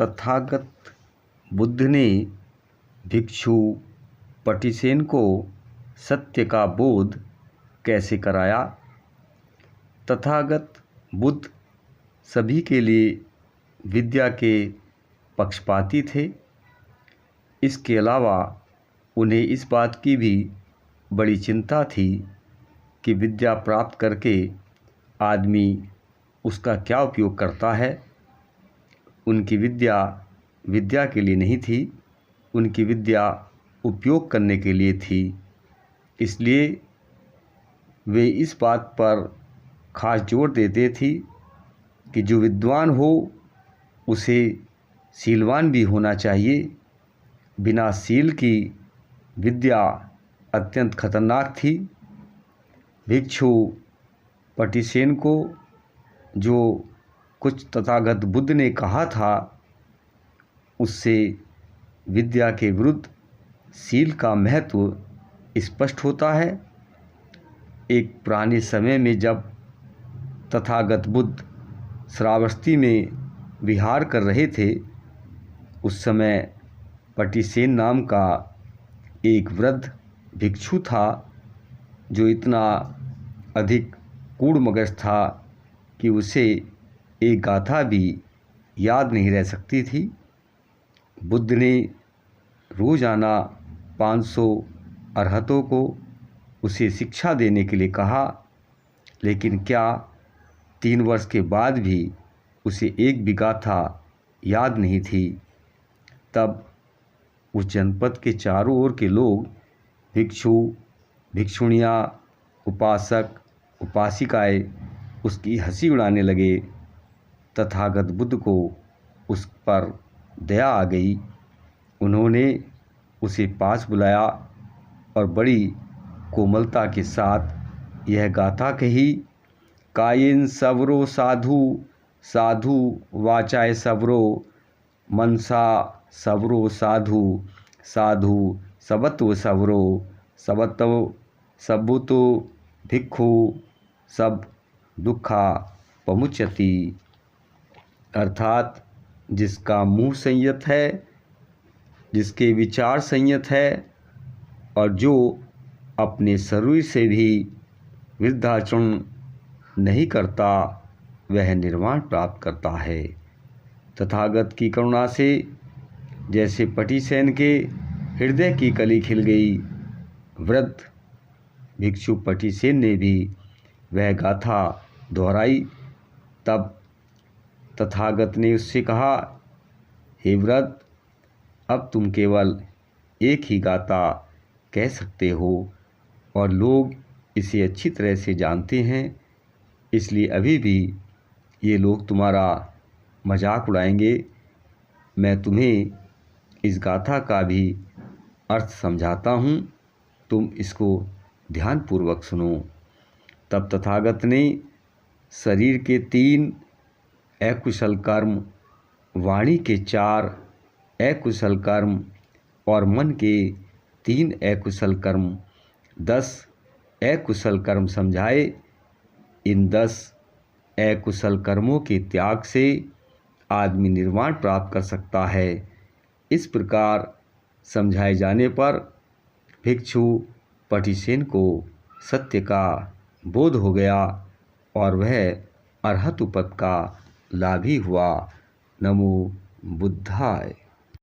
तथागत बुद्ध ने भिक्षु पटिसेन को सत्य का बोध कैसे कराया? तथागत बुद्ध सभी के लिए विद्या के पक्षपाती थे। इसके अलावा उन्हें इस बात की भी बड़ी चिंता थी कि विद्या प्राप्त करके आदमी उसका क्या उपयोग करता है। उनकी विद्या विद्या के लिए नहीं थी, उनकी विद्या उपयोग करने के लिए थी। इसलिए वे इस बात पर खास जोर देते थे कि जो विद्वान हो उसे शीलवान भी होना चाहिए। बिना शील की विद्या अत्यंत खतरनाक थी। भिक्षु पटिसेन को जो कुछ तथागत बुद्ध ने कहा था उससे विद्या के विरुद्ध शील का महत्व स्पष्ट होता है। एक पुराने समय में जब तथागत बुद्ध श्रावस्ती में विहार कर रहे थे, उस समय पटिसेन नाम का एक वृद्ध भिक्षु था जो इतना अधिक कूड़मगज था कि उसे एक गाथा भी याद नहीं रह सकती थी। बुद्ध ने रोजाना 500 अरहतों को उसे शिक्षा देने के लिए कहा, लेकिन क्या 3 वर्ष के बाद भी उसे एक भी गाथा याद नहीं थी। तब उस जनपद के चारों ओर के लोग, भिक्षु, भिक्षुणियाँ, उपासक, उपासिकाएँ उसकी हंसी उड़ाने लगे। तथागत बुद्ध को उस पर दया आ गई। उन्होंने उसे पास बुलाया और बड़ी कोमलता के साथ यह गाथा कही, कायेन सवरो साधु, साधु वाचाय सवरो, मनसा सवरो साधु, साधु सबत्व सवरो, सबत्व सबुतो भिक्षु सब दुखा पमुच्यति। अर्थात जिसका मुँह संयत है, जिसके विचार संयत है और जो अपने शरीर से भी वृद्धाचरण नहीं करता, वह निर्वाण प्राप्त करता है। तथागत की करुणा से जैसे पटिसेन के हृदय की कली खिल गई, वृद्ध भिक्षु पटिसेन ने भी वह गाथा दोहराई। तब तथागत ने उससे कहा, हे वृद्ध, अब तुम केवल एक ही गाथा कह सकते हो और लोग इसे अच्छी तरह से जानते हैं, इसलिए अभी भी ये लोग तुम्हारा मजाक उड़ाएंगे। मैं तुम्हें इस गाथा का भी अर्थ समझाता हूँ, तुम इसको ध्यानपूर्वक सुनो। तब तथागत ने शरीर के 3 अकुशल कर्म, वाणी के 4 अकुशल कर्म और मन के 3 अकुशल कर्म, 10 अकुशल कर्म समझाए। इन 10 अकुशल कर्मों के त्याग से आदमी निर्वाण प्राप्त कर सकता है। इस प्रकार समझाए जाने पर भिक्षु पटिसेन को सत्य का बोध हो गया और वह अरहत पद का लाभी हुआ। नमो बुद्धाय।